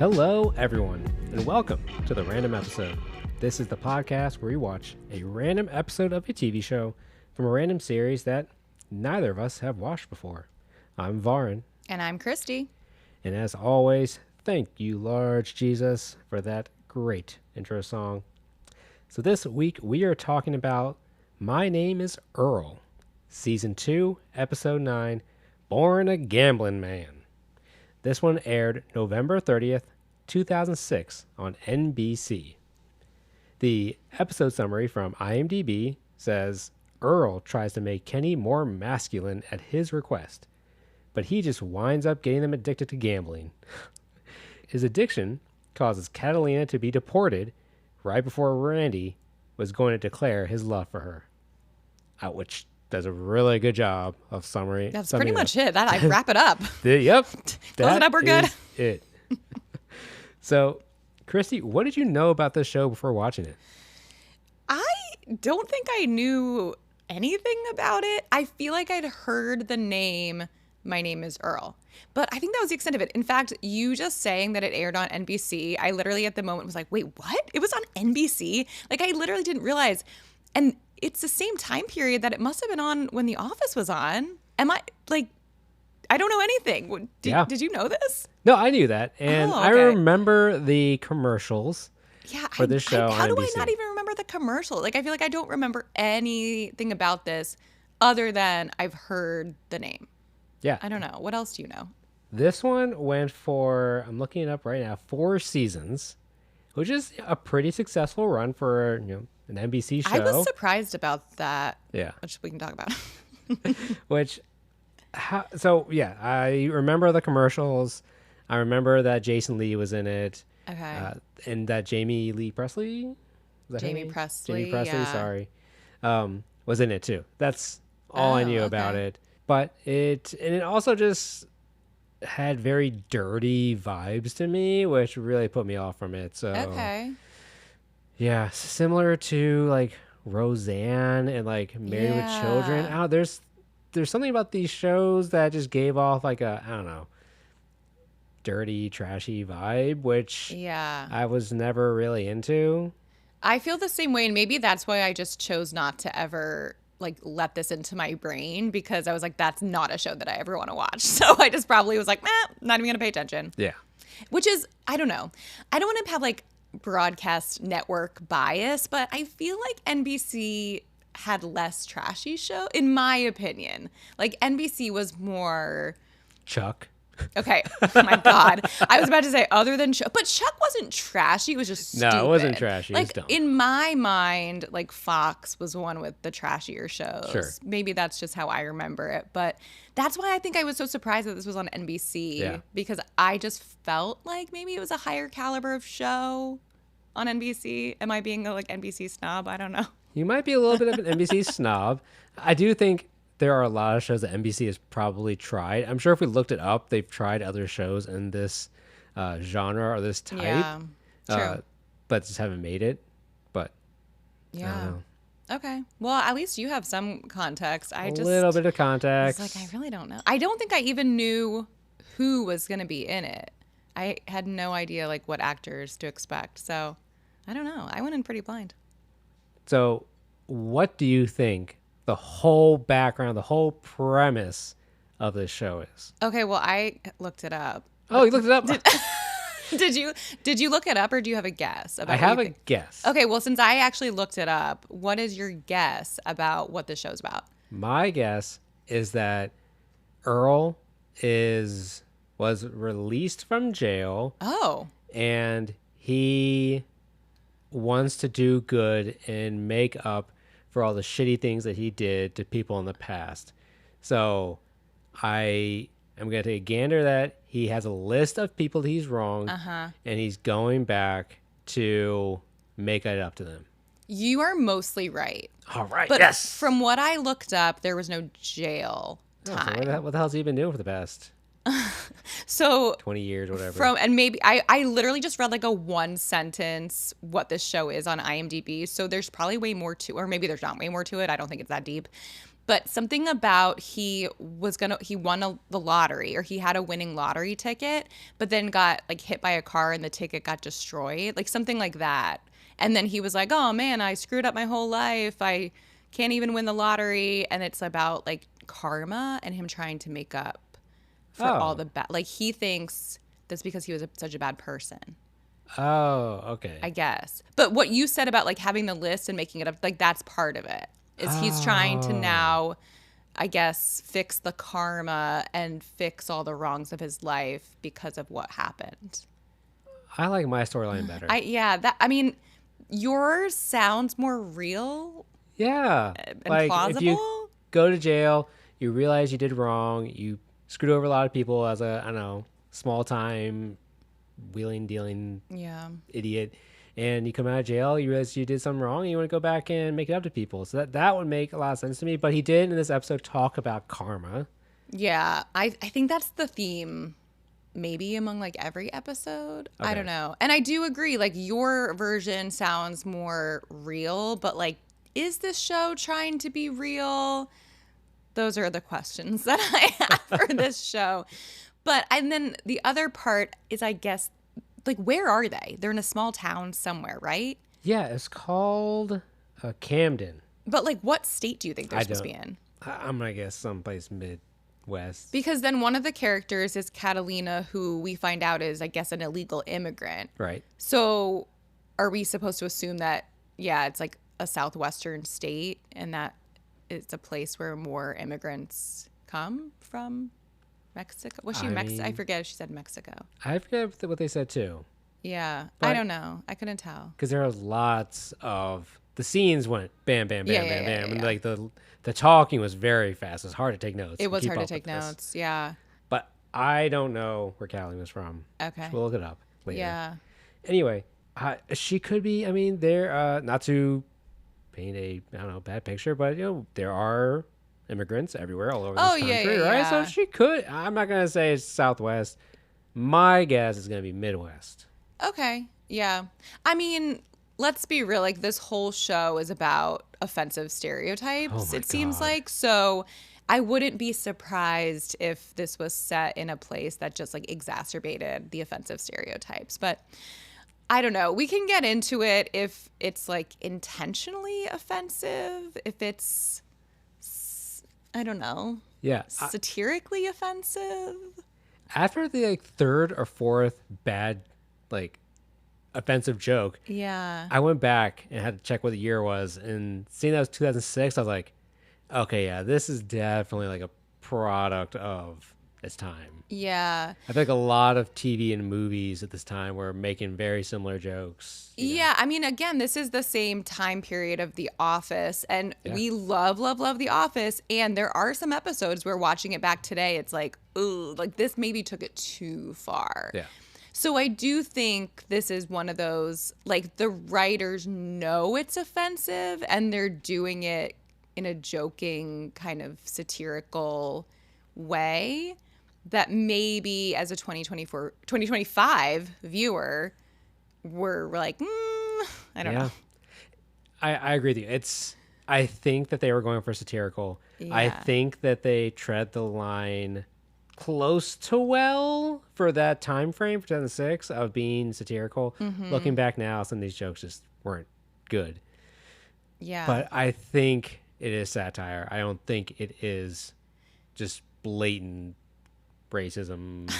Hello, everyone, and welcome to the Random Episode. This is the podcast where we watch a random episode of a TV show from a random series that neither of us have watched before. I'm Varin. And I'm Christy. And as always, thank you, Large Jesus, for that great intro song. So this week we are talking about My Name is Earl, Season 2, Episode 9, Born a Gamblin Man. This one aired November 30th, 2006 on NBC. The episode summary from IMDb says, Earl tries to make Kenny more masculine at his request, but he just winds up getting them addicted to gambling. His addiction causes Catalina to be deported right before Randy was going to declare his love for her. Which does a really good job of summary. That's pretty much it. That I wrap it up. Yep. Close it up, we're good. It. So, Christy, what did you know about this show before watching it? I don't think I knew anything about it. I feel like I'd heard the name, My Name is Earl. But I think that was the extent of it. In fact, you just saying that it aired on NBC, I literally at the moment was like, wait, what? It was on NBC? Like, I literally didn't realize. And it's the same time period that it must have been on when The Office was on. I don't know anything. Did you know this? No, I knew that. And okay. I remember the commercials for this show on How do NBC. I not even remember the commercial? Like, I feel like I don't remember anything about this other than I've heard the name. Yeah. I don't know. What else do you know? This one went for, I'm looking it up right now, 4 seasons, which is a pretty successful run for, an NBC show. I was surprised about that. Yeah. Which we can talk about. I remember the commercials. I remember that Jason Lee was in it. Okay. And that Jamie Lee Presley? Was that her Jamie name? Presley, Jamie Presley, yeah. sorry. Was in it too. That's all I knew about it. But it also just had very dirty vibes to me, which really put me off from it. So Okay. yeah, similar to like Roseanne and like Married with Children. Yeah. There's something about these shows that just gave off like a, I don't know, dirty, trashy vibe, which I was never really into. I feel the same way, and maybe that's why I just chose not to ever let this into my brain, because I was like, that's not a show that I ever want to watch. So I just probably was like, not even gonna pay attention. Yeah. Which is, I don't know. I don't want to have broadcast network bias, but I feel like NBC had less trashy show, in my opinion. Like, NBC was more Chuck. Okay. Oh my God. I was about to say other than Chuck, but Chuck wasn't trashy. It was just stupid. No, it wasn't trashy. It was dumb. In my mind, Fox was the one with the trashier shows. Sure. Maybe that's just how I remember it. But that's why I think I was so surprised that this was on NBC, because I just felt like maybe it was a higher caliber of show on NBC. Am I being a NBC snob? I don't know. You might be a little bit of an NBC snob. I do think there are a lot of shows that NBC has probably tried. I'm sure if we looked it up, they've tried other shows in this genre or this type. Yeah, true. But just haven't made it. But yeah. I don't know. Okay. Well, at least you have some context. A little bit of context. I really don't know. I don't think I even knew who was going to be in it. I had no idea what actors to expect. So I don't know. I went in pretty blind. So what do you think the whole background, the whole premise of this show is? Okay, well, I looked it up. Oh, you looked it up? Did you look it up, or do you have a guess about I have a guess. Okay, well, since I actually looked it up, what is your guess about what this show's about? My guess is that Earl was released from jail. Oh. And he wants to do good and make up for all the shitty things that he did to people in the past. So I am going to take a gander that he has a list of people he's wronged, and he's going back to make it up to them. You are mostly right. All right, but yes. From what I looked up, there was no jail time. So what the hell's he been doing for the past So 20 years, whatever? And maybe I literally just read a one sentence what this show is on IMDb. So there's probably way more to, or maybe there's not way more to it. I don't think it's that deep. but something about he won the lottery, or he had a winning lottery ticket, but then got like hit by a car and the ticket got destroyed, like something like that. And then he was like, "Oh man, I screwed up my whole life. I can't even win the lottery." And it's about like karma and him trying to make up for all Oh. the bad. Like he thinks that's because he was such a bad person, Oh, okay. I guess. But what you said about like having the list and making it up, like that's part of it. Is he's trying to Oh. now, I guess, fix the karma and fix all the wrongs of his life because of what happened. I like my storyline better. I mean, yours sounds more real Yeah. and Like if you plausible. go to jail, you realize you did wrong, you screwed over a lot of people as a, I don't know, small time wheeling dealing Yeah. idiot, and you come out of jail, you realize you did something wrong and you want to go back and make it up to people. So that would make a lot of sense to me. But he did in this episode talk about karma. Yeah. I think that's the theme maybe among like every episode. I Okay. don't know. And I do agree, like your version sounds more real, but like is this show trying to be real? Those are the questions that I have for this show. But and then the other part is, I guess, like where are they? They're in a small town somewhere, right? Yeah, it's called Camden. But like what state do you think they're I supposed to don't. be in? I'm gonna guess someplace Midwest. Because then one of the characters is Catalina, who we find out is, I guess, an illegal immigrant. Right. So are we supposed to assume that, yeah, it's like a southwestern state and that it's a place where more immigrants come from? Mexico? Was she I Mexico? I mean- forget if she said Mexico. I forget what they said too, Yeah. I But- don't know. I couldn't tell. because there was lots of the scenes went bam, bam, bam, Yeah, bam, yeah, bam, yeah, and yeah. like the talking was very fast. It was hard to take notes. It and was keep hard to up take with this. notes. Yeah. But I don't know where Callie was from. Okay. We'll look it up later. Yeah. Anyway, she could be. I mean, they're not to paint a I don't know bad picture, but there are immigrants everywhere, all over Oh, this yeah, country, yeah, right? yeah. So she could. I'm not gonna say it's Southwest. My guess is gonna be Midwest. Okay. Yeah. I mean, let's be real. Like, this whole show is about offensive stereotypes, Oh my it seems God. like. So I wouldn't be surprised if this was set in a place that just like exacerbated the offensive stereotypes. But I don't know. We can get into it if it's like intentionally offensive, if it's, I don't know, Yeah. satirically offensive. After the like third or fourth bad like offensive joke, Yeah. I went back and had to check what the year was, and seeing that was 2006, I was like, okay, yeah, this is definitely like a product of its time. Yeah. I think a lot of TV and movies at this time were making very similar jokes. Yeah, I mean, again, this is the same time period of The Office, and Yeah. we love, love, love The Office. And there are some episodes where watching it back today, it's like, ooh, like this maybe took it too far. Yeah. So I do think this is one of those, like the writers know it's offensive and they're doing it in a joking kind of satirical way that maybe as a 2025 viewer, we're like, I don't know. I agree with you. I think that they were going for satirical. I Yeah. think that they tread the line close to well for that time frame for 2006 of being satirical. Mm-hmm. Looking back now, some of these jokes just weren't good. Yeah. But I think it is satire. I don't think it is just blatant racism.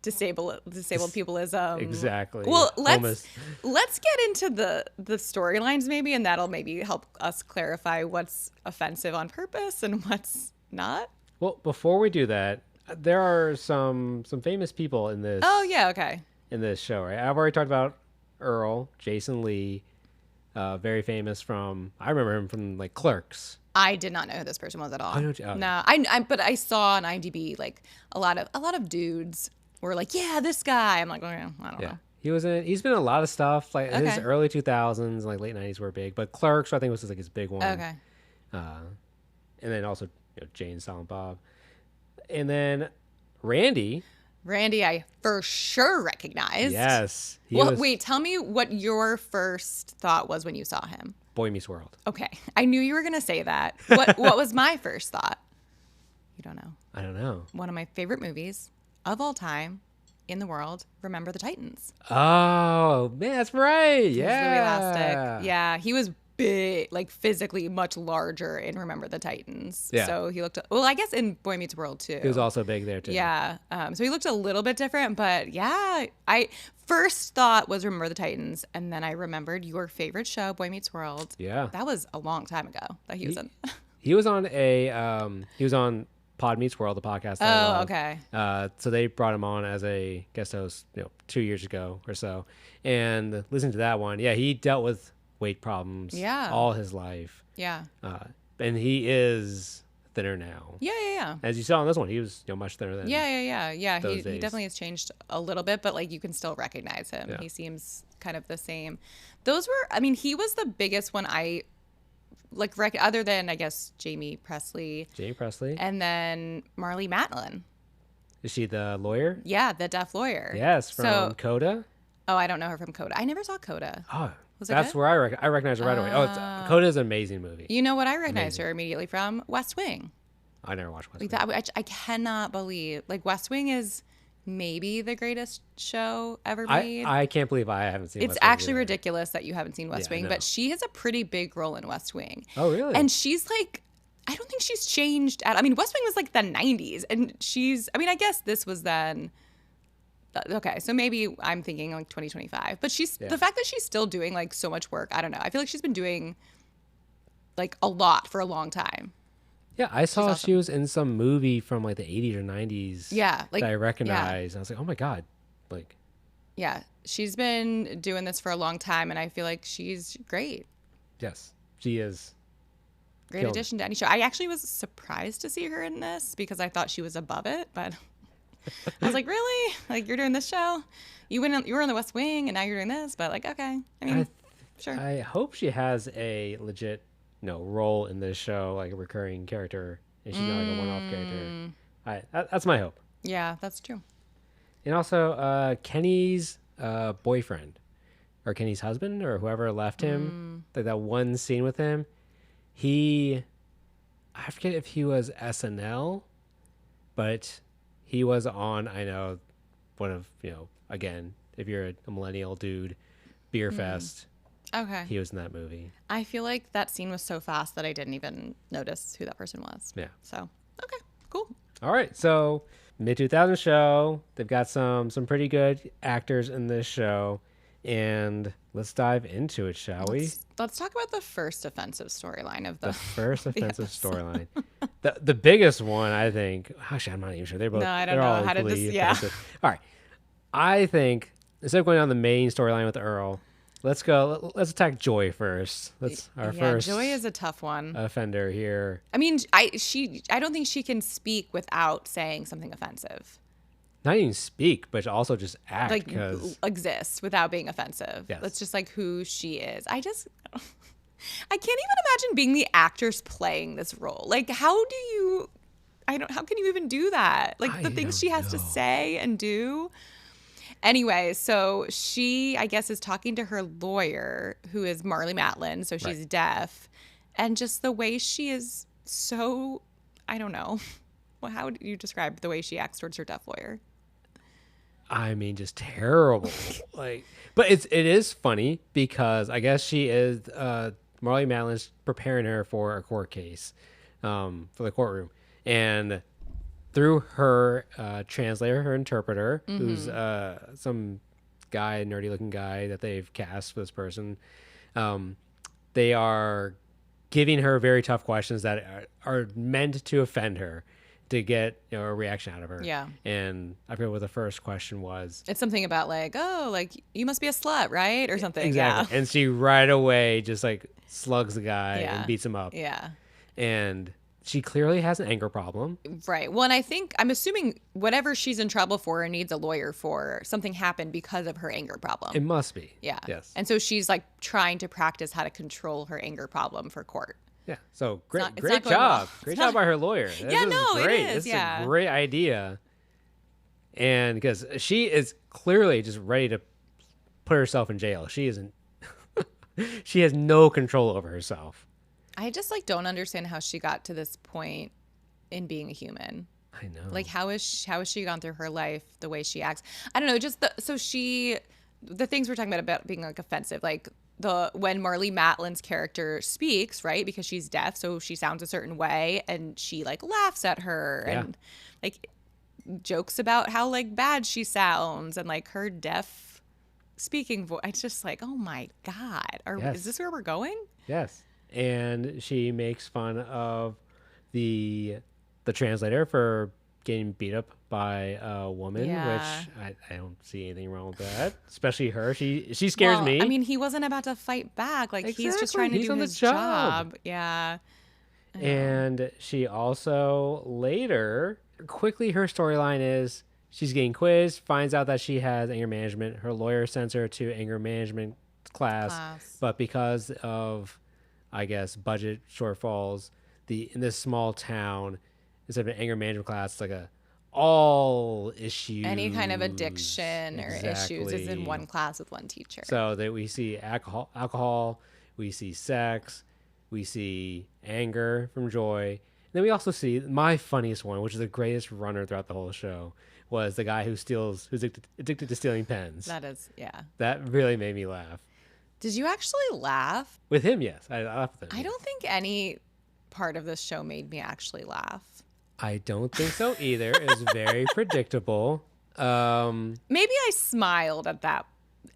disabled peopleism. Exactly. Well, Homeless. let's get into the storylines maybe, and that'll maybe help us clarify what's offensive on purpose and what's not. Well, before we do that, there are some famous people in this. Oh yeah, okay. In this show, right? I've already talked about Earl, Jason Lee, very famous from. I remember him from like Clerks. I did not know who this person was at all. I don't- oh. No, but I saw on IMDb like a lot of dudes were like, yeah, this guy. I'm like, oh, yeah, I don't Yeah, know. he's been in a lot of stuff. Like his Okay. early 2000s, like late 90s were big, but Clerks I think was like his big one. Okay. And then also Jane, Silent Bob, and then Randy. Randy, I for sure recognized. Yes. Well, wait, tell me what your first thought was when you saw him. Boy Meets World. Okay. I knew you were going to say that. What was my first thought? You don't know. I don't know. One of my favorite movies of all time in the world, Remember the Titans. Oh, man, that's right. Louis Yeah. Elastic. Yeah, he was big, like physically much larger in Remember the Titans. Yeah. So he looked, well, I guess in Boy Meets World too. He was also big there, too. Yeah. So he looked a little bit different, but yeah, I first thought was Remember the Titans, and then I remembered your favorite show, Boy Meets World. Yeah. That was a long time ago that he was in. He was on he was on Pod Meets World, the podcast. That I Oh, love. okay. So they brought him on as a guest host, 2 years ago or so. And listening to that one, yeah, he dealt with weight problems all his life. Yeah. And he is thinner now. Yeah. As you saw in this one, he was much thinner than Yeah. those He days. definitely has changed a little bit, but like you can still recognize him. Yeah. He seems kind of the same. Those were, I mean, he was the biggest one I like, other than I guess Jamie Presley Jamie Presley. and then Marlee Matlin. Is she the lawyer? Yeah, the deaf lawyer. Yes, from Coda. Oh, I don't know her from Coda. I never saw Coda. Oh, Was it that's good? where I recognize her right away. Coda is an amazing movie. You know what I recognized her immediately from? West Wing. I never watched West Like Wing. that, I cannot believe. Like West Wing is maybe the greatest show ever made. I can't believe I haven't seen It's West Wing actually either. ridiculous that you haven't seen West Yeah, I Wing, know. but she has a pretty big role in West Wing. Oh, really? And she's like, I don't think she's changed I mean, West Wing was like the 90s, and I guess this was then. Okay, so maybe I'm thinking like 2025, but the fact that she's still doing like so much work, I don't know. I feel like she's been doing like a lot for a long time. Yeah, I saw awesome. she was in some movie from like the 80s or 90s. Yeah, like that I recognized. I was like, oh my God. Like, Yeah, she's been doing this for a long time, and I feel like she's great. yes, she is. Great Killed. addition to any show. I actually was surprised to see her in this because I thought she was above it, but I was like, really? Like, you're doing this show? You were on the West Wing, and now you're doing this? But like, okay. I mean, sure. I hope she has a legit, role in this show, like a recurring character, and she's not like a one-off character. That's my hope. Yeah, that's true. And also, Kenny's boyfriend, or Kenny's husband, or whoever left him, like that one scene with him, I forget if he was SNL, but he was on, I know, one of, again, if you're a millennial dude, Beer Fest, Okay. he was in that movie. I feel like that scene was so fast that I didn't even notice who that person was. Yeah. So, okay, cool. All right, so mid-2000s show. They've got some pretty good actors in this show, and let's dive into it, shall we? Let's talk about the first offensive storyline of The first offensive episode. storyline. The biggest one, I think. Actually, I'm not even sure. They're both. No, I don't they're know. all How did this- equally yeah. offensive. All right, I think instead of going on the main storyline with Earl, let's go. Let's attack Joy first. That's our first. Joy is a tough one. offender here. I mean, I don't think she can speak without saying something offensive. Not even speak, but also just act. Like because exist without being offensive. Yes. That's just like who she is. I can't even imagine being the actors playing this role. Like, how can you even do that? Like the things she has to say and do. Anyway, so she, I guess, is talking to her lawyer, who is Marlee Matlin, so she's deaf. And just the way she is so, I don't know. Well, how would you describe the way she acts towards her deaf lawyer? I mean, just terrible. But it is funny because I guess she is Marlee Matlin's preparing her for a court case, for the courtroom, and through her translator, her interpreter, who's some guy, nerdy looking guy that they've cast for this person, they are giving her very tough questions that are meant to offend her, to get a reaction out of her. Yeah. And I forget what the first question was. It's something about like, oh, like you must be a slut, right? Or something. Exactly. And she right away just like slugs the guy Yeah. and beats him up. Yeah. And she clearly has an anger problem. Right. Well, and I'm assuming whatever she's in trouble for and needs a lawyer for, something happened because of her anger problem. It must be. Yeah. Yes. And so she's like trying to practice how to control her anger problem for court. Yeah. So great, it's great not going job. well. Great job by her lawyer. This Yeah, is no, it great. is, This yeah. is a great idea. And because she is clearly just ready to put herself in jail. She isn't. She has no control over herself. I just like don't understand how she got to this point in being a human. I know. Like how has she gone through her life the way she acts? I don't know. Just the things we're talking about being like offensive, like the when Marlee Matlin's character speaks, right? Because she's deaf, so she sounds a certain way, and she like laughs at her Yeah. and like jokes about how like bad she sounds and like her deaf speaking voice. It's just like, oh my god, is Yes. this where we're going? Yes. And she makes fun of the translator for getting beat up by a woman, Yeah. which I don't see anything wrong with that. Especially her. She scares Well, me. I mean, he wasn't about to fight back. Like he's just Exactly. trying to He's do on the his job. job. Yeah. I know. And she also later, quickly, her storyline is she's getting quizzed, finds out that she has anger management. Her lawyer sends her to anger management class, Class. but because of, I guess, budget shortfalls, in this small town, instead of an anger management class, it's like a all issues. Any kind of addiction or issues is in Exactly. one class with one teacher. So that we see alcohol, we see sex, we see anger from Joy. And then we also see my funniest one, which is the greatest runner throughout the whole show, was the guy who's addicted to stealing pens. That is, yeah. That really made me laugh. Did you actually laugh? With him, yes. I laughed with him. I don't think any part of this show made me actually laugh. I don't think so either. It was very predictable. Maybe I smiled at that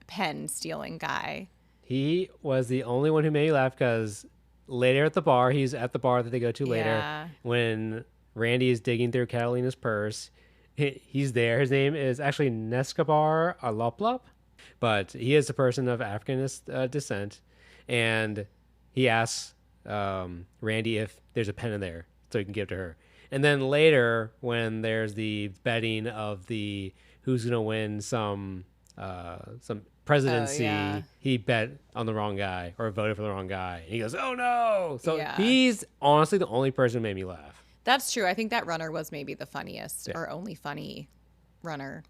pen stealing guy. He was the only one who made me laugh because later at the bar, he's at the bar that they go to later, Yeah. when Randy is digging through Catalina's purse. He's there. His name is actually Nescabar Aloplop, but he is a person of African descent. And he asks Randy if there's a pen in there so he can give it to her. And then later, when there's the betting of the who's going to win some presidency, yeah. he bet on the wrong guy or voted for the wrong guy. And he goes, "Oh no!" So Yeah. he's honestly the only person who made me laugh. That's true. I think that runner was maybe the funniest Yeah. or only funny runner,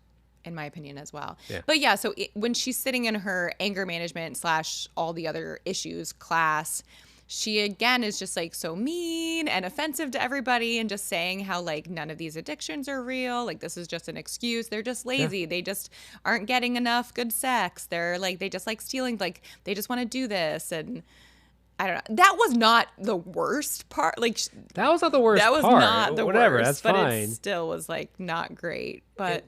in my opinion, as well. Yeah. But yeah, so when she's sitting in her anger management / all the other issues class, she again is just like so mean and offensive to everybody and just saying how like none of these addictions are real. Like this is just an excuse. They're just lazy. They just aren't getting enough good sex. They're like, they just like stealing. Like they just want to do this. And I don't know. That was not the worst part. Like That was not the worst that was part. not the Whatever, worst, that's but fine. it still was like not great. But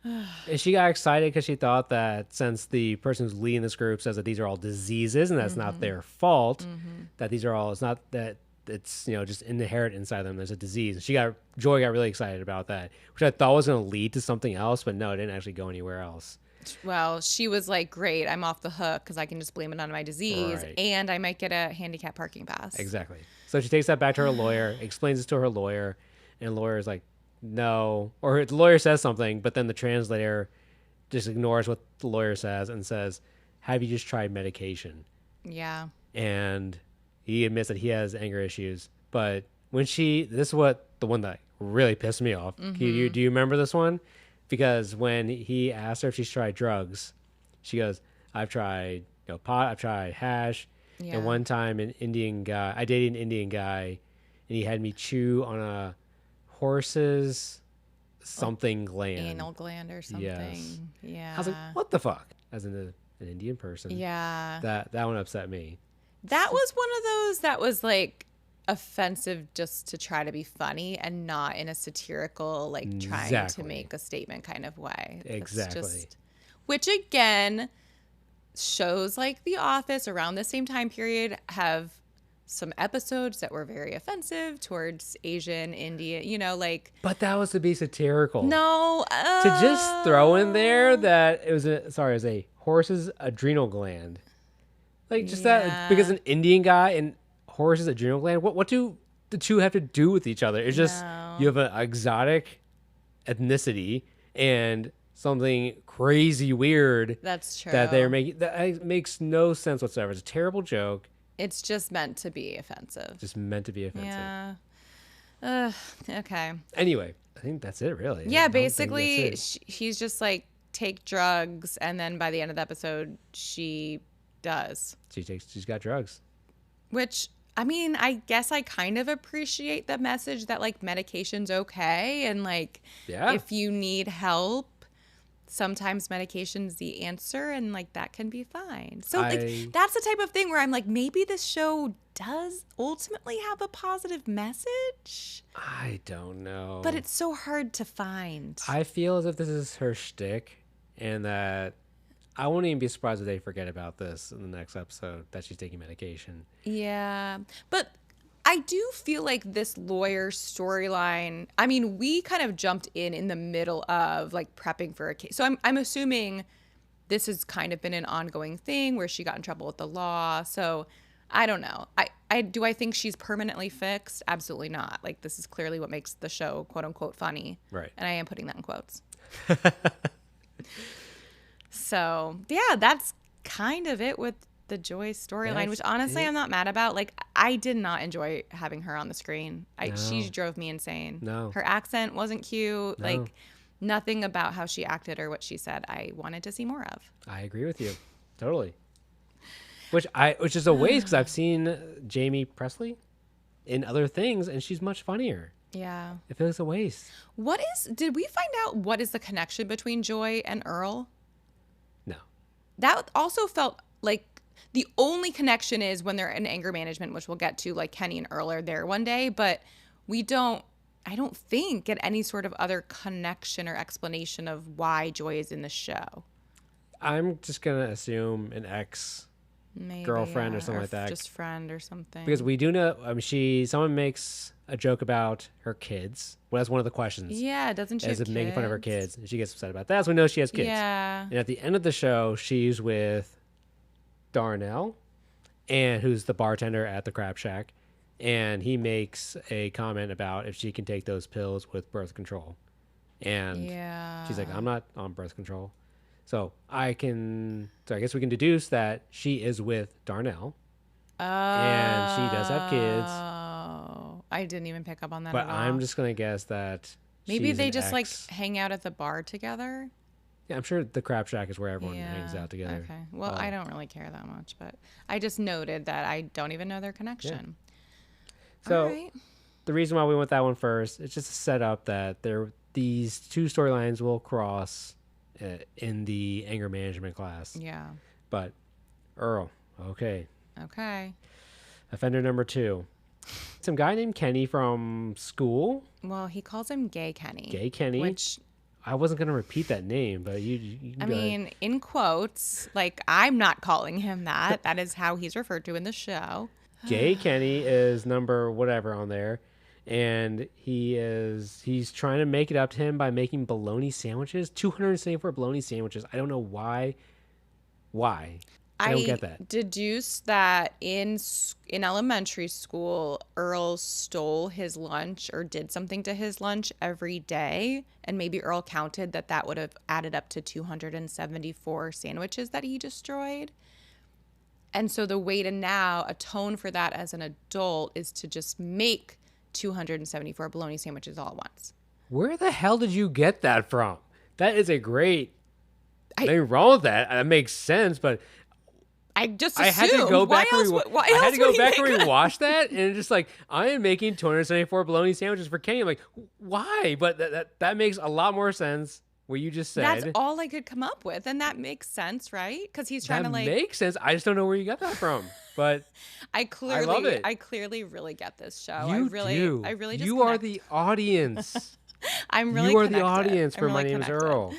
And she got excited because she thought that since the person who's leading this group says that these are all diseases and that's not their fault, that these are all, it's not that it's, just inherent inside them. There's a disease. Joy got really excited about that, which I thought was going to lead to something else, but no, it didn't actually go anywhere else. well, she was like, great, I'm off the hook because I can just blame it on my disease Right. and I might get a handicap parking pass. Exactly. So she takes that back to her lawyer, explains this to her lawyer, and the lawyer is like, no. Or the lawyer says something, but then the translator just ignores what the lawyer says and says, have you just tried medication? Yeah. And he admits that he has anger issues. But this is what the one that really pissed me off. Do you remember this one? Because when he asked her if she's tried drugs, she goes, I've tried pot, I've tried hash. Yeah. And one time I dated an Indian guy and he had me chew on a horse's something gland. Anal gland or something. Yes. Yeah. I was like, what the fuck? As an Indian person. Yeah. That one upset me. That was one of those that was like offensive just to try to be funny and not in a satirical, like trying to Exactly. make a statement kind of way. That's Exactly. Which again shows like The Office around the same time period have some episodes that were very offensive towards Asian, Indian, like. But that was to be satirical. No. To just throw in there that it was a horse's adrenal gland. Like just Yeah. that, because an Indian guy and horse's adrenal gland, what do the two have to do with each other? It's just No. you have an exotic ethnicity and something crazy weird That's true. that they're making. That makes no sense whatsoever. It's a terrible joke. It's just meant to be offensive. Just meant to be offensive. Yeah. Okay. Anyway, I think that's it, really. I Yeah, don't think basically, that's it. he's just like, take drugs. And then by the end of the episode, she does. She's got drugs. Which, I mean, I guess I kind of appreciate the message that like medication's okay. And like, Yeah. if you need help, sometimes medication's the answer and like that can be fine. So like that's the type of thing where I'm like, maybe this show does ultimately have a positive message. I don't know. But it's so hard to find. I feel as if this is her shtick, and that I won't even be surprised if they forget about this in the next episode, that she's taking medication. Yeah. But I do feel like this lawyer storyline, I mean, we kind of jumped in the middle of like prepping for a case. So I'm assuming this has kind of been an ongoing thing where she got in trouble with the law. So I don't know. I think she's permanently fixed? Absolutely not. Like, this is clearly what makes the show quote unquote funny. Right. And I am putting that in quotes. So yeah, that's kind of it with the Joy storyline, which honestly I'm not mad about. Like, I did not enjoy having her on the screen. She drove me insane. No. Her accent wasn't cute. No. Like, nothing about how she acted or what she said I wanted to see more of. I agree with you. Totally. Which is a waste, because I've seen Jamie Presley in other things and she's much funnier. Yeah. It feels a waste. Did we find out what is the connection between Joy and Earl? No. That also felt like the only connection is when they're in anger management, which we'll get to, like Kenny and Earl are there one day, but I don't think get any sort of other connection or explanation of why Joy is in the show. I'm just going to assume an girlfriend or something like that. Just friend or something. Because we do know, someone makes a joke about her kids. Well, that's one of the questions. Yeah, doesn't she? As if making fun of her kids. And she gets upset about that. So we know she has kids. Yeah. And at the end of the show, she's with Darnell, and who's the bartender at the Crab Shack. And he makes a comment about if she can take those pills with birth control. And she's like, I'm not on birth control. So I guess we can deduce that she is with Darnell. And she does have kids. Oh, I didn't even pick up on that. But at all. I'm just going to guess that maybe they just like hang out at the bar together. Yeah, I'm sure the Crab Shack is where everyone hangs out together. Okay. Well, I don't really care that much, but I just noted that I don't even know their connection. Yeah. So the reason why we went that one first, it's just to set up that these two storylines will cross in the anger management class. Yeah. But Earl, okay. Offender number 2. Some guy named Kenny from school. Well, he calls him Gay Kenny. Gay Kenny. Which I wasn't going to repeat that name, but you I mean, in quotes, like, I'm not calling him that. That is how he's referred to in the show. Gay Kenny is number whatever on there. And he's trying to make it up to him by making bologna sandwiches. 274 bologna sandwiches. I don't know why. I don't get that. Deduced that in elementary school, Earl stole his lunch or did something to his lunch every day. And maybe Earl counted that would have added up to 274 sandwiches that he destroyed. And so the way to now atone for that as an adult is to just make 274 bologna sandwiches all at once. Where the hell did you get that from? That is a great... Nothing wrong with that. That makes sense, but... I just assumed. I had to go back and rewatch that, and it's just like, I am making 274 bologna sandwiches for Kenny. I'm like, why? But that makes a lot more sense. What you just said. That's all I could come up with, and that makes sense, right? Because he's trying to like. That makes sense. I just don't know where you got that from, but I love it. I clearly really get this show. You do. I really just. You are the audience. I'm really. You are the audience for My Name Is Earl.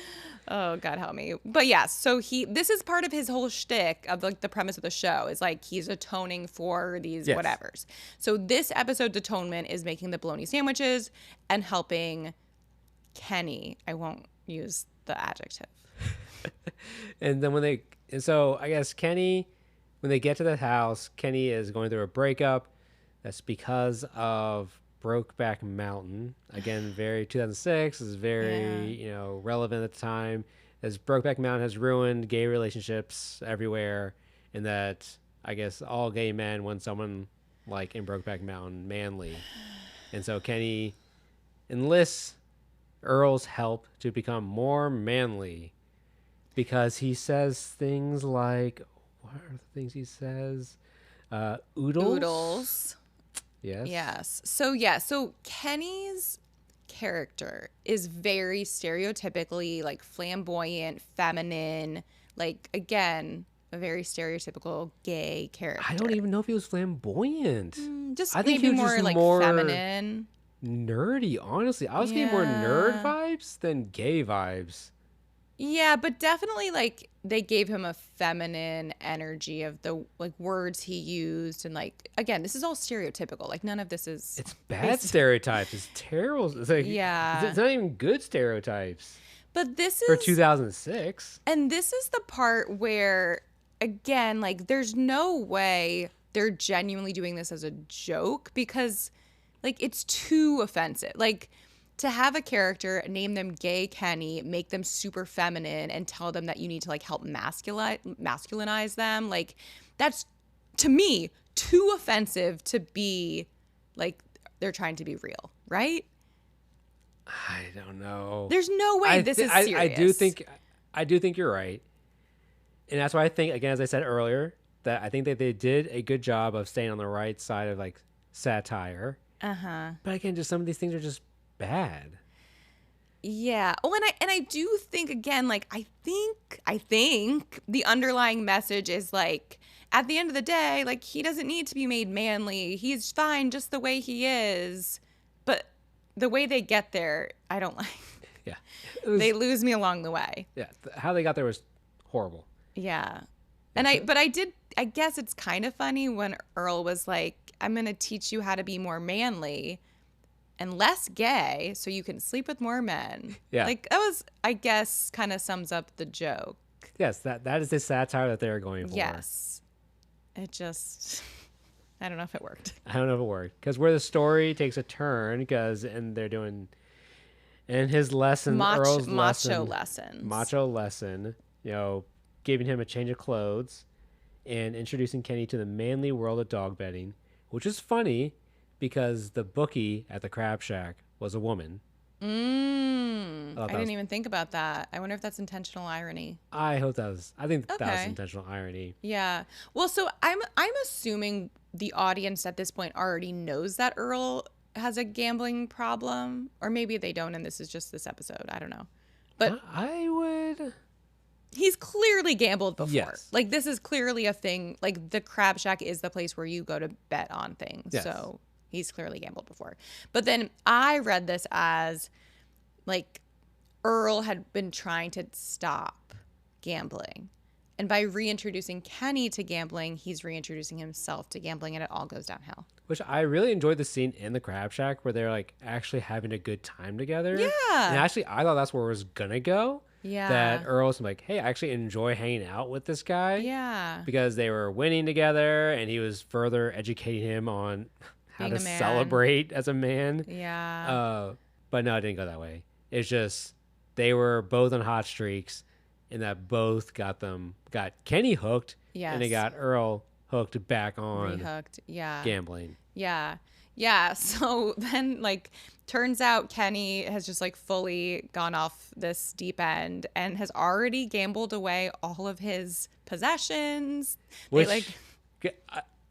Oh, God help me. But yeah, so this is part of his whole shtick of like the premise of the show is like he's atoning for these whatevers. So this episode's atonement is making the bologna sandwiches and helping Kenny. I won't use the adjective. And then so I guess Kenny, when they get to the house, Kenny is going through a breakup. That's because of Brokeback Mountain. Again, very 2006 is very relevant at the time, as Brokeback Mountain has ruined gay relationships everywhere, and that I guess all gay men want someone like in Brokeback Mountain manly, and so Kenny enlists Earl's help to become more manly because he says things like, what are the things he says? Oodles. Oodles. Yes. Yes. So Kenny's character is very stereotypically like flamboyant, feminine, like again, a very stereotypical gay I don't character. even know if he was flamboyant. Just I think he maybe was just more like more feminine. nerdy, honestly. I was getting more nerd Yeah. vibes than gay vibes. Yeah, but definitely like they gave him a feminine energy of the like words he used and like again, this is all stereotypical. Like none of this is It's bad based. stereotypes. It's terrible. It's like Yeah. it's not even good stereotypes But this for is 2006. and this is the part where again, like there's no way they're genuinely doing this as a joke because like it's too offensive. Like to have a character, name them gay Kenny, make them super feminine, and tell them that you need to like help masculinize them, like that's to me too offensive to be like they're trying to be real, right? I don't know. There's no way this is serious. I do think you're right. And that's why I think, again, as I said earlier, that I think that they did a good job of staying on the right side of like satire. Uh-huh. But again, just some of these things are just bad. Yeah. Oh, and I do think again, like I think the underlying message is like at the end of the day, like he doesn't need to be made manly. He's fine just the way he is. But the way they get there, I don't like. Yeah. They lose me along the way. Yeah. How they got there was horrible. Yeah. And I guess it's kind of funny when Earl was like, I'm going to teach you how to be more manly and less gay so you can sleep with more men. Yeah. Like that was, I guess, kind of sums up the joke. Yes, that is the satire that they're going for. Yes. It just, I don't know if it worked. I don't know if it worked. Because where the story takes a turn, and they're doing, in his lesson, Earl's Macho lessons. Macho lesson, giving him a change of clothes and introducing Kenny to the manly world of dog betting, which is funny because the bookie at the Crab Shack was a woman. I didn't even think about that. I wonder if that's intentional irony. I think that was Okay. intentional irony. Yeah. Well, so I'm assuming the audience at this point already knows that Earl has a gambling problem, or maybe they don't, and this is just this episode. I don't know. But I would. he's clearly gambled before. Yes. Like this is clearly a thing. Like the Crab Shack is the place where you go to bet on things. Yes. So he's clearly gambled before. But then I read this as like Earl had been trying to stop gambling. And by reintroducing Kenny to gambling, he's reintroducing himself to gambling and it all goes downhill. Which I really enjoyed the scene in the Crab Shack where they're like actually having a good time together. Yeah. And actually, I thought that's where it was gonna go. Yeah. That Earl's like, hey, I actually enjoy hanging out with this guy. Yeah. Because they were winning together and he was further educating him on how Being to a man. celebrate as a man. Yeah. But no, it didn't go that way. It's just they were both on hot streaks and that both got Kenny hooked. Yes. And they got Earl hooked back on Rehooked. Yeah. gambling. Yeah. Yeah. So then, like, turns out Kenny has just, like, fully gone off this deep end and has already gambled away all of his possessions. Which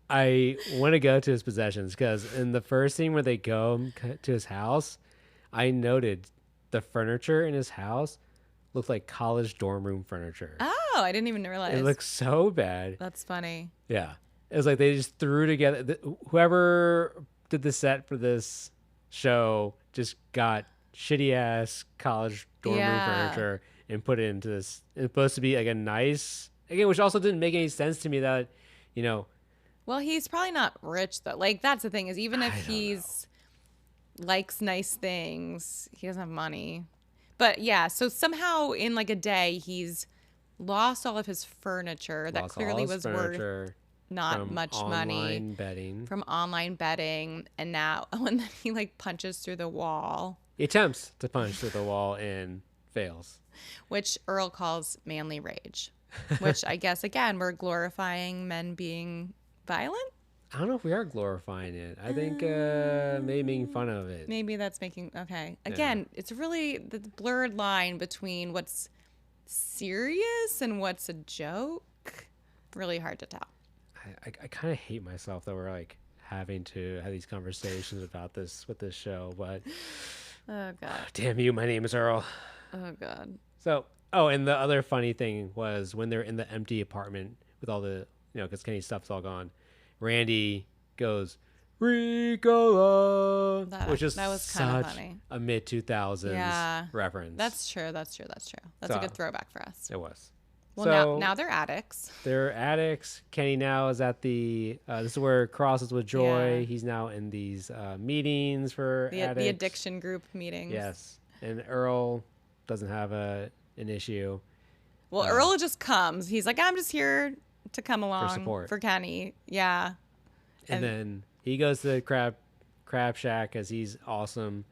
I want to go to his possessions because in the first scene where they go to his house, I noted the furniture in his house looked like college dorm room furniture. Oh, I didn't even realize. It looks so bad. That's funny. Yeah. It was like they just threw together. Whoever did the set for this show just got shitty ass college dorm room furniture and put it into this. It's supposed to be like a nice, again, which also didn't make any sense to me that, Well, he's probably not rich, though. Like, that's the thing is even if he's likes nice things, he doesn't have money. But yeah, so somehow in like a day, he's lost all of his furniture that clearly was worth not much money from online betting. And now when he like punches through the wall, he attempts to punch through the wall and fails, which Earl calls manly rage, which I guess again we're glorifying men being violent. I don't know if we are glorifying it. I think maybe making fun of it. Maybe that's making okay. Again, it's really the blurred line between what's serious and what's a joke. really hard to tell. I kind of hate myself that we're like having to have these conversations about this with this show, but Oh God. damn you, my name is Earl. Oh God. So, oh, and the other funny thing was when they're in the empty apartment with all the, because Kenny's stuff's all gone, Randy goes, Ricola, That which is was kind of such funny. a mid 2000s reference. That's true. That's a So, good throwback for us. It was. Well, So, now they're addicts. they're addicts. Kenny now is at this is where crosses with Joy. Yeah. He's now in these meetings for addicts. The addiction group meetings. Yes. And Earl doesn't have an issue. Well, Earl just comes. He's like, I'm just here to come along for support for Kenny. Yeah. And then he goes to the crab shack because he's awesome.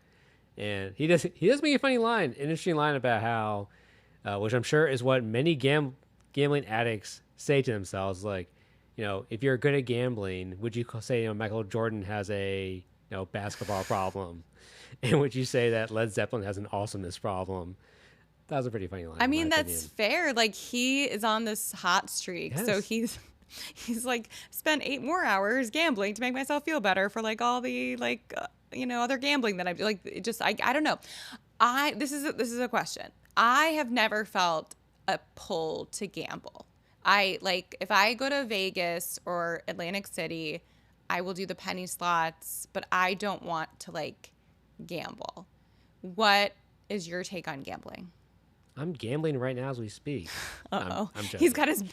And he does make a funny line, interesting line about how, which I'm sure is what many gambling addicts say to themselves, like, if you're good at gambling, would you say Michael Jordan has a basketball problem, and would you say that Led Zeppelin has an awesomeness problem? That was a pretty funny line. I mean, that's fair. Like, he is on this hot streak, Yes. so he's like, spent 8 more hours gambling to make myself feel better for like all the like other gambling that I do. Like, it just I don't know. This is a question. I have never felt a pull to gamble. If I go to Vegas or Atlantic City, I will do the penny slots, but I don't want to like gamble. What is your take on gambling? I'm gambling right now as we speak. Uh-oh. I'm joking. He's got his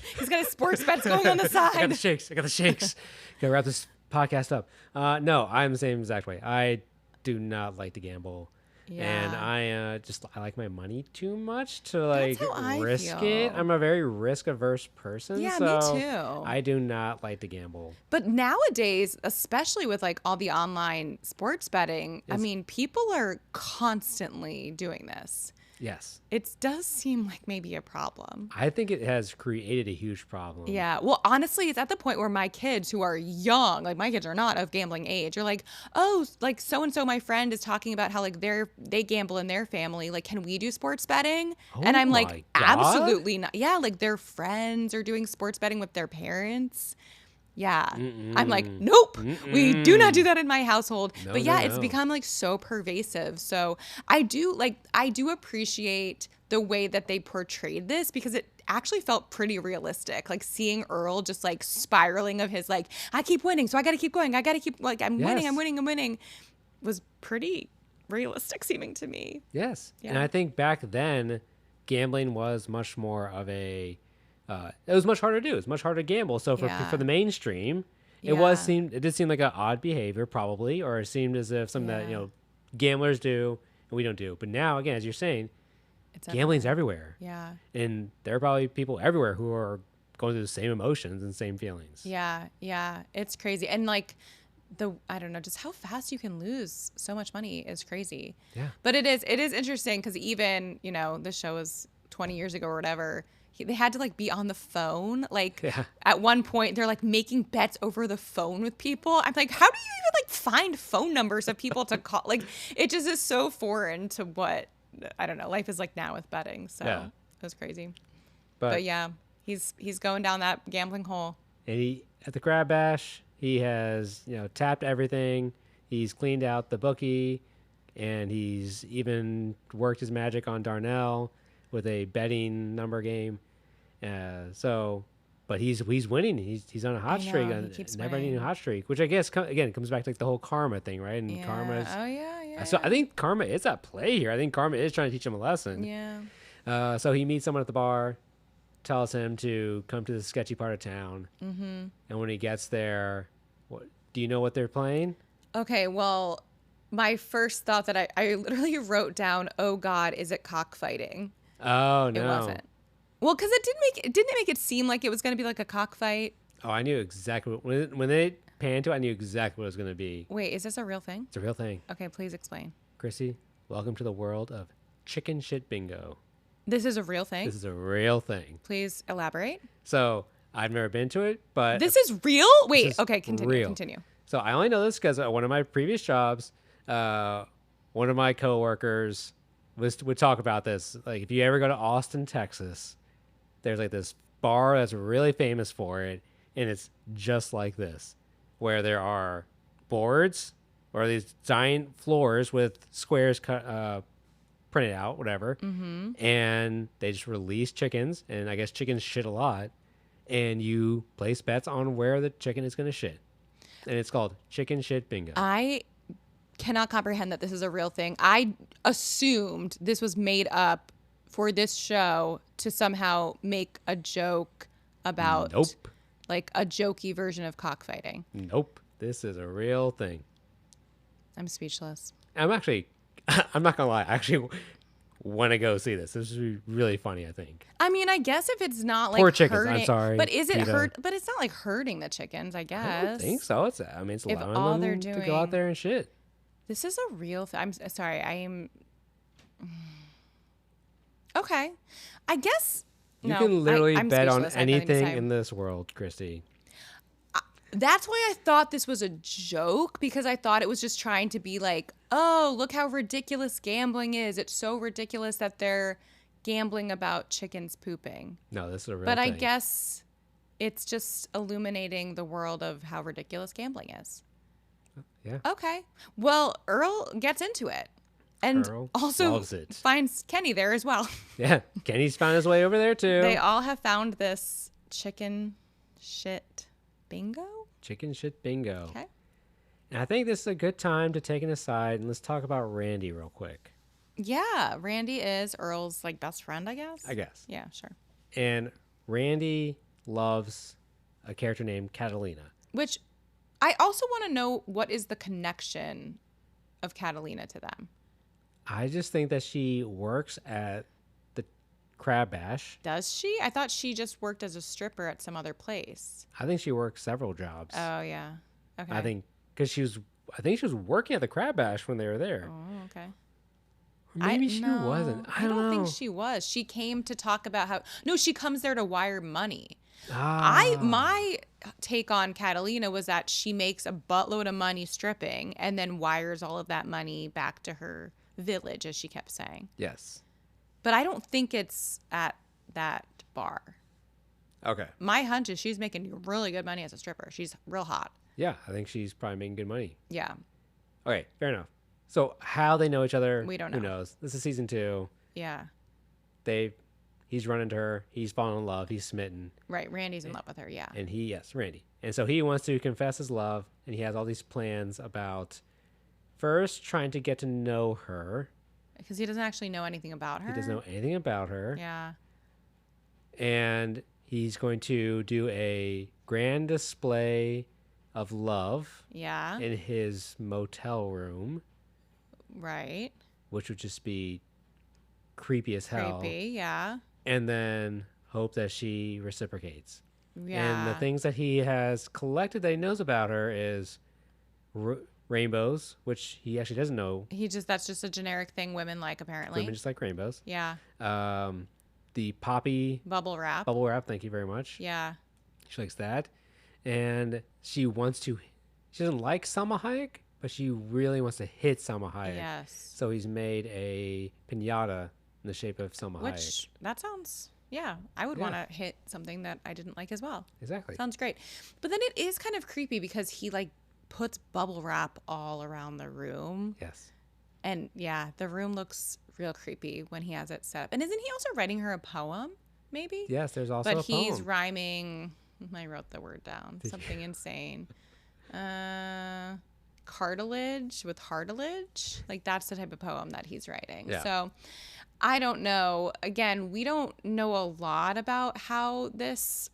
sports bets going on the side. I got the shakes. Gotta wrap this podcast up. No, I'm the same exact way. I do not like to gamble. Yeah. And I like my money too much to like That's how I risk feel. it. I'm a very risk averse person. Yeah, so me too. I do not like to gamble. But nowadays, especially with like all the online sports betting, I mean, people are constantly doing this. Yes. It does seem like maybe a problem. I think it has created a huge problem. Yeah. Well, honestly, it's at the point where my kids who are young, like my kids are not of gambling age, are like, oh, like so-and-so, my friend is talking about how like they gamble in their family. Like, can we do sports betting? And I'm my like, God. absolutely not. Yeah. Like their friends are doing sports betting with their parents. Yeah. I'm like, nope, we do not do that in my household. No, but yeah, no, it's no. become like so pervasive. So I do appreciate the way that they portrayed this because it actually felt pretty realistic. Like seeing Earl just like spiraling of his like, I keep winning, so I got to keep going. I got to keep like, I'm winning was pretty realistic seeming to me. Yes. Yeah. And I think back then, gambling was much more of a, it was much harder to do. It was much harder to gamble. So for the mainstream, it did seem like an odd behavior probably, or it seemed as if something that, gamblers do and we don't do. But now, again, as you're saying, gambling's everywhere. Yeah. And there are probably people everywhere who are going through the same emotions and same feelings. Yeah. Yeah. It's crazy. And like, I don't know, just how fast you can lose so much money is crazy. Yeah. But it is interesting because even, this show was 20 years ago or whatever, they had to like be on the phone. Like at one point they're like making bets over the phone with people. I'm like, how do you even like find phone numbers of people to call? Like it just is so foreign to what, I don't know, life is like now with betting. So it was crazy. But yeah, he's going down that gambling hole. And at the Crab Bash, he has, tapped everything. He's cleaned out the bookie, and he's even worked his magic on Darnell with a betting number game. But he's winning. He's on a hot streak, never-ending hot streak, which I guess again comes back to like the whole karma thing, right? And karma's. Oh yeah. So I think karma is at play here. I think karma is trying to teach him a lesson. Yeah. So he meets someone at the bar, tells him to come to the sketchy part of town, and when he gets there, do you know what they're playing? Okay, well, my first thought that I literally wrote down, oh God, is it cockfighting? Oh no, it wasn't. Well, because it didn't make it seem like it was going to be like a cockfight. Oh, I knew exactly when they panned to it, I knew exactly what it was going to be. Wait, is this a real thing? It's a real thing. Okay, please explain. Chrissy, welcome to the world of chicken shit bingo. This is a real thing? This is a real thing. Please elaborate. So I've never been to it, but this is real? Wait, okay, continue. So I only know this because one of my previous jobs, one of my coworkers would talk about this. Like if you ever go to Austin, Texas, there's like this bar that's really famous for it, and it's just like this, where there are boards or these giant floors with squares cut printed out, whatever, and they just release chickens, and I guess chickens shit a lot, and you place bets on where the chicken is going to shit, and it's called Chicken Shit Bingo. I cannot comprehend that this is a real thing. I assumed this was made up for this show to somehow make a joke about Nope. like a jokey version of cockfighting. Nope. This is a real thing. I'm speechless. I'm actually, I'm not gonna lie. I actually want to go see this. This is really funny. I think. I mean, I guess if it's not like Poor chickens. hurting, I'm sorry, but is it PETA. hurt? But it's not like hurting the chickens. I guess. I don't think so. It's. I mean, it's If allowing all them they're to go doing- out there and shit. This is a real thing. I'm sorry. I am. Okay, I guess. You no, can literally I'm bet on speechless. I have nothing to anything say. in this world, Christy. That's why I thought this was a joke, because I thought it was just trying to be like, oh, look how ridiculous gambling is. It's so ridiculous that they're gambling about chickens pooping. No, this is a real But thing. I guess it's just illuminating the world of how ridiculous gambling is. Yeah. Okay. Well, Earl gets into it. And Earl also loves it. finds Kenny there as well. Yeah. Kenny's found his way over there too. They all have found this chicken shit bingo. Chicken shit bingo. Okay. And I think this is a good time to take an aside and let's talk about Randy real quick. Yeah, Randy is Earl's like best friend, I guess. I guess. Yeah, sure. And Randy loves a character named Catalina. Which I also want to know, what is the connection of Catalina to them? I just think that she works at the Crab Bash. Does she? I thought she just worked as a stripper at some other place. I think she works several jobs. Oh, yeah. Okay. I think because I think she was working at the Crab Bash when they were there. Oh, okay. Or maybe she no, wasn't. I don't know. think she was. She came to talk about how. No, she comes there to wire money. Ah, My take on Catalina was that she makes a buttload of money stripping and then wires all of that money back to her village, as she kept saying. yes. But I don't think it's at that bar. Okay. My hunch is she's making really good money as a stripper. She's real hot. Yeah, I think she's probably making good money. Yeah. Okay, fair enough. So how they know each other? We don't Who know. knows? This is season 2. Yeah. He's running to her. He's fallen in love. He's smitten. Right. Randy's in love with her. Yeah. And yes, Randy. And so he wants to confess his love, and he has all these plans about first trying to get to know her. Because he doesn't actually know anything about her. He doesn't know anything about her. Yeah. And he's going to do a grand display of love Yeah. in his motel room, Right. which would just be creepy as hell. Creepy. Yeah. And then hope that she reciprocates. Yeah. And the things that he has collected that he knows about her is rainbows, which he actually doesn't know. That's just a generic thing women like, apparently. Women just like rainbows. Yeah. The poppy Bubble wrap. bubble wrap, thank you very much. Yeah. She likes that. And she doesn't like Salma Hayek, but she really wants to hit Salma Hayek. Yes. So he's made a piñata in the shape of Salma Hayek. Which, that sounds, yeah. I would Yeah. want to hit something that I didn't like as well. Exactly. Sounds great. But then it is kind of creepy because he like puts bubble wrap all around the room. Yes. And yeah, the room looks real creepy when he has it set up. And isn't he also writing her a poem, maybe? Yes, there's also But a he's poem. rhyming. I wrote the word down. Something insane. Cartilage with heartilage. Like that's the type of poem that he's writing. Yeah. So I don't know. Again, we don't know a lot about how this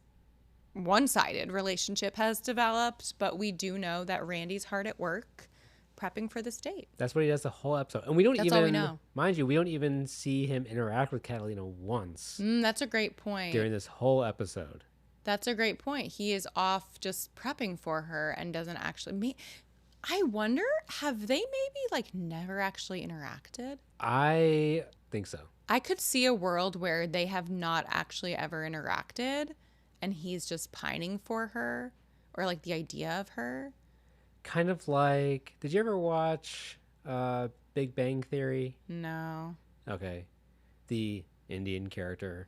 one-sided relationship has developed, but we do know that Randy's hard at work prepping for this date. That's what he does the whole episode. And we don't That's even, all we know. mind you, we don't even see him interact with Catalina once That's a great point. during this whole episode. That's a great point. He is off just prepping for her and doesn't actually I wonder, have they maybe like never actually interacted? I think so. I could see a world where they have not actually ever interacted and he's just pining for her or like the idea of her. Kind of like, did you ever watch Big Bang Theory? No. Okay. The Indian character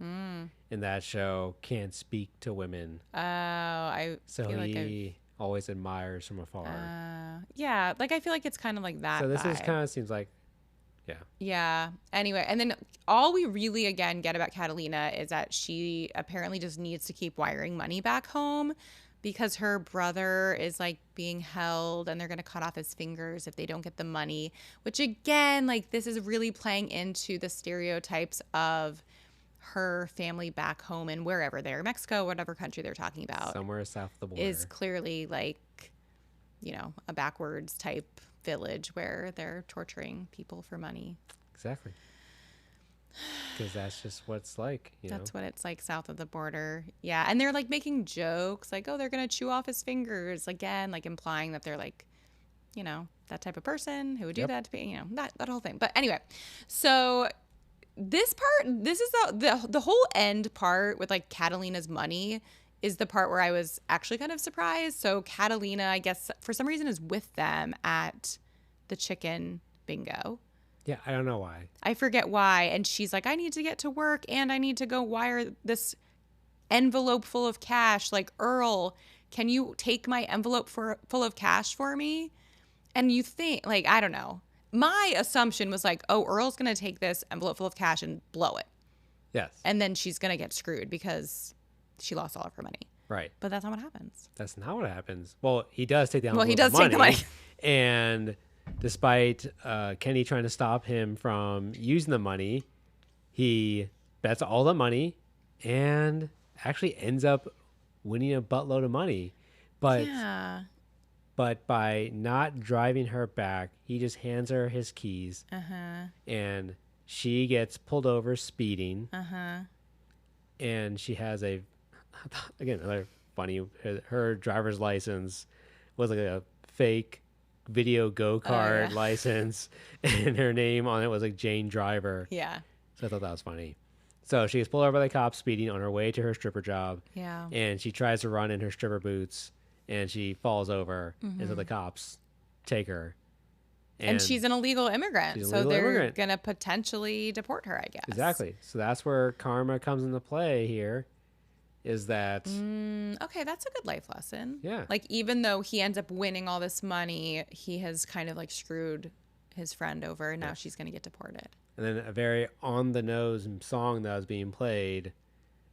in that show, can't speak to women. Oh, I So feel like he always admires from afar. yeah, like I feel like it's kind of like that So this is vibe. kind of seems like, yeah. Yeah. Anyway, and then all we really again get about Catalina is that she apparently just needs to keep wiring money back home because her brother is like being held and they're going to cut off his fingers if they don't get the money, which again, like this is really playing into the stereotypes of her family back home and wherever they're, Mexico, whatever country they're talking about, Somewhere south of the border. is clearly like, you know, a backwards type village where they're torturing people for money. Exactly. Because that's just what it's like, That's what it's like south of the border. Yeah. And they're like making jokes like, oh, they're going to chew off his fingers again, like implying that they're like, you know, that type of person who would do that to be, you know, that whole thing. But anyway, so this is the whole end part with like Catalina's money is the part where I was actually kind of surprised. So Catalina, I guess for some reason, is with them at the chicken bingo. Yeah, I don't know why. I forget why. And she's like, I need to get to work and I need to go wire this envelope full of cash. Like, Earl, can you take my envelope full of cash for me? And you think, like, I don't know. My assumption was like, oh, Earl's going to take this envelope full of cash and blow it. Yes. And then she's going to get screwed because she lost all of her money. Right. But that's not what happens. That's not what happens. Well, he does take the envelope Well, he does of take the money. And despite Kenny trying to stop him from using the money, he bets all the money and actually ends up winning a buttload of money. But Yeah. but by not driving her back, he just hands her his keys. Uh-huh. And she gets pulled over speeding. Uh-huh. And she has again, another funny, her driver's license was like a fake video go-kart license, and her name on it was like Jane Driver. Yeah. So I thought that was funny. So she gets pulled over by the cops speeding on her way to her stripper job. Yeah. And she tries to run in her stripper boots, and she falls over, and so the cops take her. And she's an illegal immigrant, she's an so illegal they're immigrant. going to potentially deport her, I guess. Exactly. So that's where karma comes into play here, is that... Okay, that's a good life lesson. Yeah. Like, even though he ends up winning all this money, he has kind of like screwed his friend over, and now she's going to get deported. And then a very on-the-nose song that was being played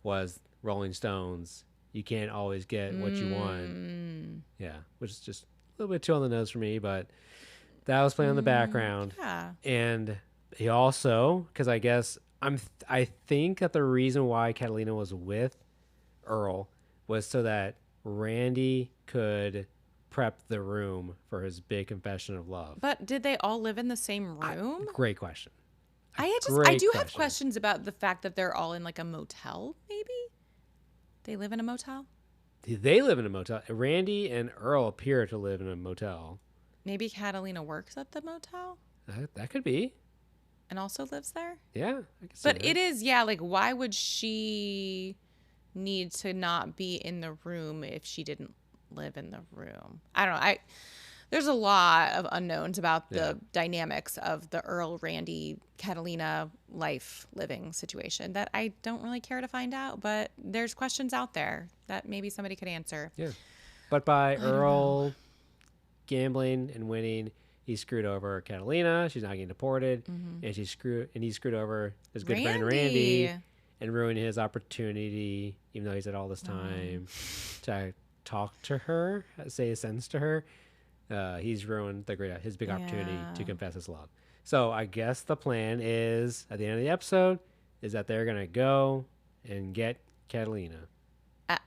was Rolling Stones, You Can't Always Get What You Want. Yeah, which is just a little bit too on the nose for me, but that was playing in the background. Yeah. And he also, because I guess I think that the reason why Catalina was with Earl was so that Randy could prep the room for his big confession of love. But did they all live in the same room? Great question. I do have questions about the fact that they're all in like a motel, maybe? They live in a motel? They live in a motel. Randy and Earl appear to live in a motel. Maybe Catalina works at the motel That could be. and also lives there? Yeah, I can see But that. it is, yeah, like why would she need to not be in the room if she didn't live in the room? I don't know. There's a lot of unknowns about the dynamics of the Earl, Randy, Catalina life living situation that I don't really care to find out, but there's questions out there that maybe somebody could answer. Yeah. But by Earl gambling and winning, he screwed over Catalina. She's not getting deported. And he's screwed over his good friend Randy and ruined his opportunity, even though he's had all this time to talk to her, say a sentence to her. He's ruined his big opportunity to confess his love. So I guess the plan is, at the end of the episode, is that they're going to go and get Catalina.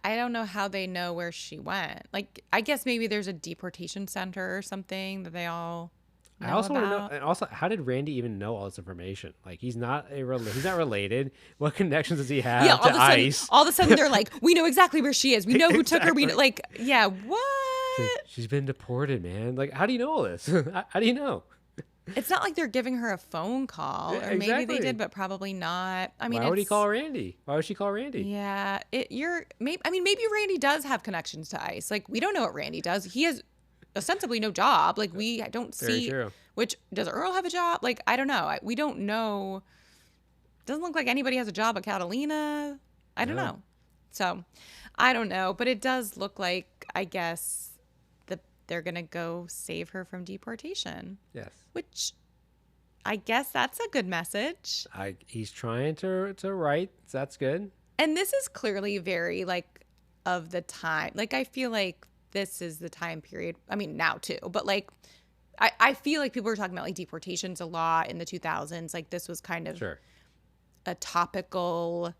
I don't know how they know where she went. Like, I guess maybe there's a deportation center or something that they all know I also want to know, about. and also, how did Randy even know all this information? Like, he's not related. What connections does he have to ICE? All of a sudden, they're like, we know exactly where she is. We know who took her. We know, like, yeah, what? She's been deported, man. Like, how do you know all this? How do you know? It's not like they're giving her a phone call, Yeah, or maybe they exactly. did, but probably not. I mean, Why would he call Randy? Why would she call Randy? Yeah, maybe Randy does have connections to ICE. Like, we don't know what Randy does. He has ostensibly no job. Like, we don't Very see. true. Which, does Earl have a job? Like, I don't know. We don't know Doesn't look like anybody has a job at Catalina. I don't No. know. So, I don't know, but it does look like, I guess, they're going to go save her from deportation, Yes. which I guess that's a good message. He's trying to write. So that's good. And this is clearly very like of the time. Like I feel like this is the time period. I mean, now too, but like I feel like people were talking about like deportations a lot in the 2000s. Like this was kind of Sure. a topical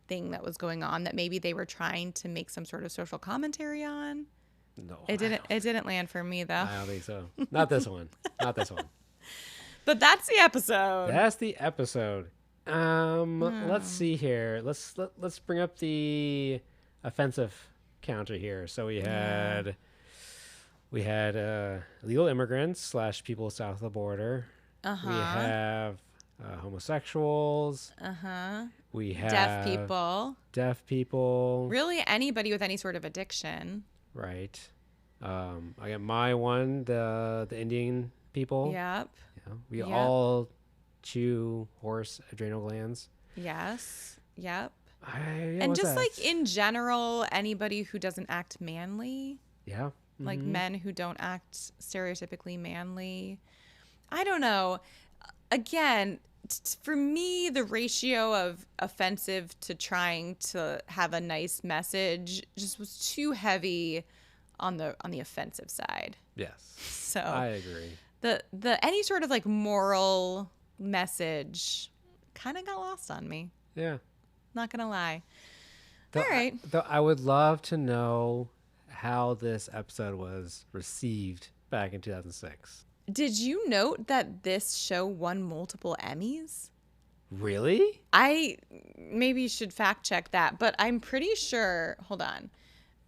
thing that was going on that maybe they were trying to make some sort of social commentary on. No. It didn't land for me though. I don't think so. Not this one. Not this one. But that's the episode. That's the episode. Let's see here. Let's bring up the offensive counter here. So we had illegal immigrants / people south of the border. Uh-huh. We have homosexuals. Uh-huh. We have Deaf people. Really? Really anybody with any sort of addiction. Right. I got my one, the Indian people. Yep. Yeah. We Yep. all chew horse adrenal glands. Yes. Yep. And And just like in general, anybody who doesn't act manly, yeah. like Mhm. men who don't act stereotypically manly. I don't know. Again, for me, the ratio of offensive to trying to have a nice message just was too heavy on the offensive side. Yes. So I agree. the any sort of like moral message kind of got lost on me. Yeah. Not gonna lie. Though All right. Though I would love to know how this episode was received back in 2006. Did you note that this show won multiple Emmys? Really? I maybe should fact check that, but I'm pretty sure. Hold on.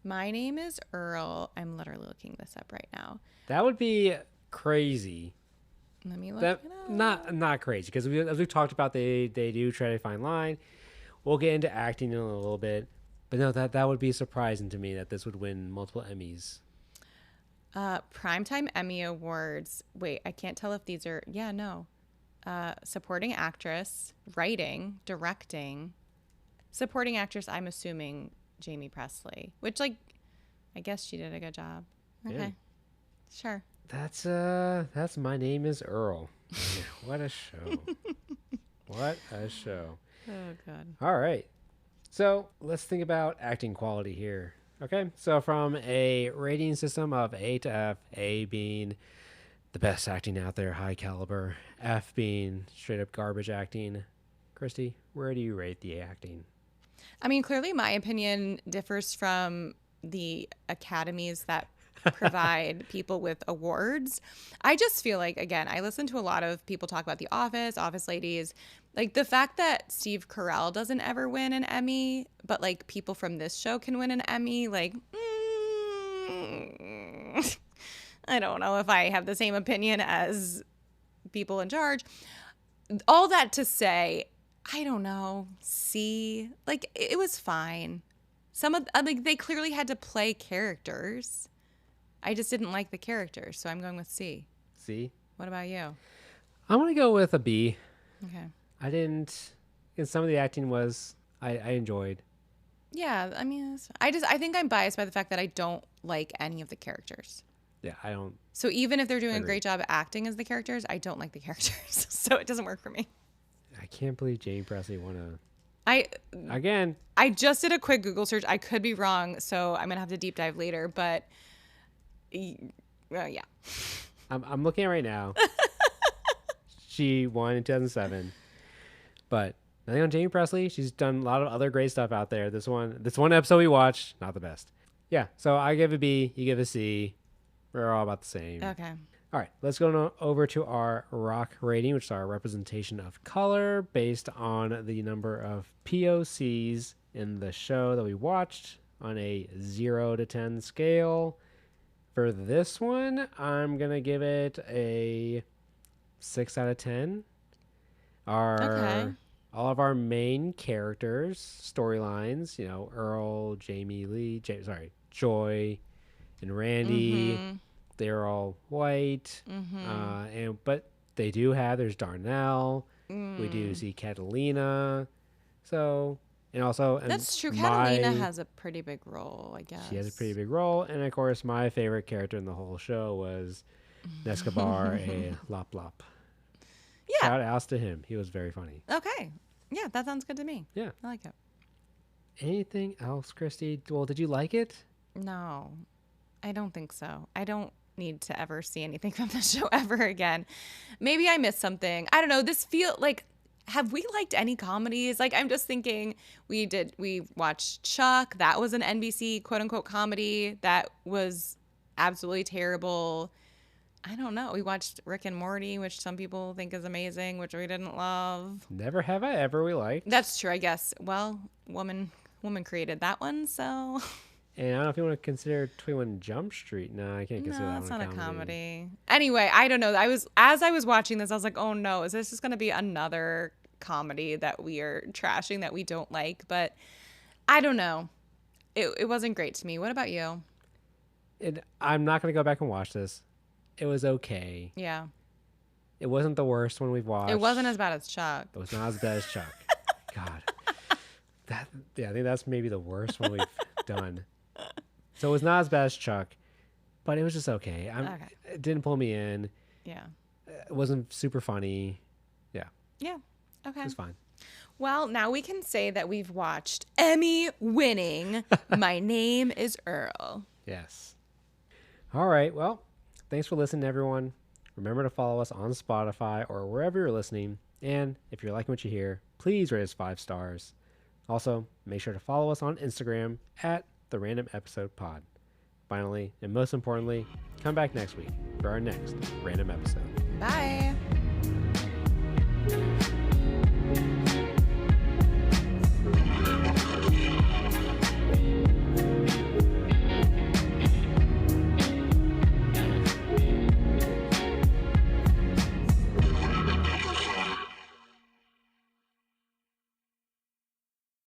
My name is Earl. I'm literally looking this up right now. That would be crazy. Let me look That it up. not crazy because as we've talked about, they do try to find line. We'll get into acting in a little bit, but no, that would be surprising to me that this would win multiple Emmys. Primetime Emmy Awards. Wait, I can't tell if these are. Yeah, no. Supporting actress, writing, directing. Supporting actress, I'm assuming Jamie Presley, which, like, I guess she did a good job. Okay. Yeah. Sure. That's My Name is Earl. Yeah, what a show. What a show. Oh, God. All right. So let's think about acting quality here. Okay. So from a rating system of A to F, A being the best acting out there, high caliber, F being straight up garbage acting. Christy, where do you rate the acting? I mean, clearly my opinion differs from the academies that provide people with awards. I just feel like, again, I listen to a lot of people talk about The Office, Office Ladies. Like the fact that Steve Carell doesn't ever win an Emmy, but like people from this show can win an Emmy, like, I don't know if I have the same opinion as people in charge. All that to say, I don't know. C, like it was fine. Some of like they clearly had to play characters. I just didn't like the characters, so I'm going with C. C? What about you? I'm going to go with a B. Okay. I didn't, and some of the acting was, I enjoyed. Yeah, I mean, I think I'm biased by the fact that I don't like any of the characters. Yeah, I don't. So even if they're doing a Agreed. great job at acting as the characters, I don't like the characters. So it doesn't work for me. I can't believe Jamie Presley won I again. just did a quick Google search. I could be wrong, so I'm gonna have to deep dive later. But yeah, I'm looking at it right now. She won in 2007, but nothing on Jamie Presley. She's done a lot of other great stuff out there. This one episode we watched, not the best. Yeah, so I give a B, you give a C. We're all about the same. okay. All right, let's go over to our rock rating, which is our representation of color based on the number of POCs in the show that we watched on a 0 to 10 scale. For this one, I'm going to give it a 6 out of 10. Okay. All of our main characters, storylines, Earl, Joy, and Randy. Mm-hmm. They're all white, Mm-hmm. but they do have. There's Darnell. We do see Catalina. So, and also, and That's true. Catalina has a pretty big role, I guess. she has a pretty big role. And of course, my favorite character in the whole show was Nescabar, a Lop Lop. Yeah. Shout outs to him. He was very funny. Okay. Yeah, that sounds good to me. Yeah. I like it. Anything else, Christy? Well, did you like it? No, I don't think so. I don't need to ever see anything from the show ever again. Maybe I missed something. I don't know. This feel like, have we liked any comedies? Like, I'm just thinking we watched Chuck. That was an NBC quote unquote comedy that was absolutely terrible. I don't know. We watched Rick and Morty, which some people think is amazing, which we didn't love. Never have I ever we liked. That's true, I guess. Well, woman created that one, so. And I don't know if you want to consider 21 Jump Street. No, I can't consider No, that that's one not a comedy. Anyway, I don't know. As I was watching this, I was like, oh no, is this just going to be another comedy that we are trashing that we don't like? But I don't know. It wasn't great to me. What about you? I'm not going to go back and watch this. It was okay. Yeah. It wasn't the worst one we've watched. It wasn't as bad as Chuck. It was not as bad as Chuck. God. I think that's maybe the worst one we've done. So it was not as bad as Chuck, but it was just okay. It didn't pull me in. Yeah. It wasn't super funny. Yeah. Yeah. Okay. It was fine. Well, now we can say that we've watched Emmy-winning My Name is Earl. Yes. All right. Well, thanks for listening, everyone. Remember to follow us on Spotify or wherever you're listening. And if you're liking what you hear, please rate us 5 stars. Also, make sure to follow us on Instagram at The Random Episode Pod. Finally, and most importantly, come back next week for our next random episode. Bye.